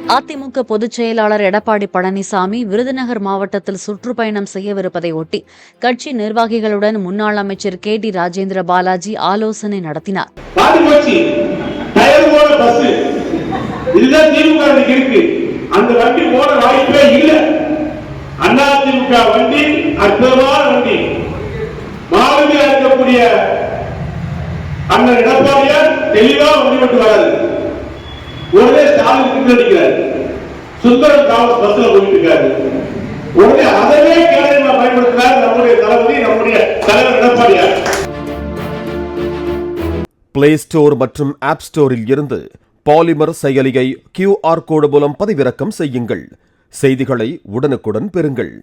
அதிமுக பொதுச் செயலாளர் எடப்பாடி பழனிசாமி விருதுநகர் மாவட்டத்தில் சுற்றுப்பயணம் செய்யவிருப்பதை ஒட்டி கட்சி நிர்வாகிகளுடன் முன்னாள் அமைச்சர் KT ராஜேந்திர பாலாஜி ஆலோசனை நடத்தினார். அண்ணன் எடப்பாடியார் தெளிவா வழிபட்டு வராது. உடனே ஸ்டாலின் திட்டடிக்கிறார். சுந்தரம் காவல் பஸ்ல போயிட்டு இருக்காரு. உடனே அதவே கேடயமா பயன்படுத்தினார் நம்முடைய தளபதி, நம்முடைய தலைவர் எடப்பாடியார். பிளே ஸ்டோர் மற்றும் ஆப் ஸ்டோரில் இருந்து பாலிமர் செயலியை QR கோடு மூலம் பதிவிறக்கம் செய்யுங்கள். செய்திகளை உடனுக்குடன் பெறுங்கள்.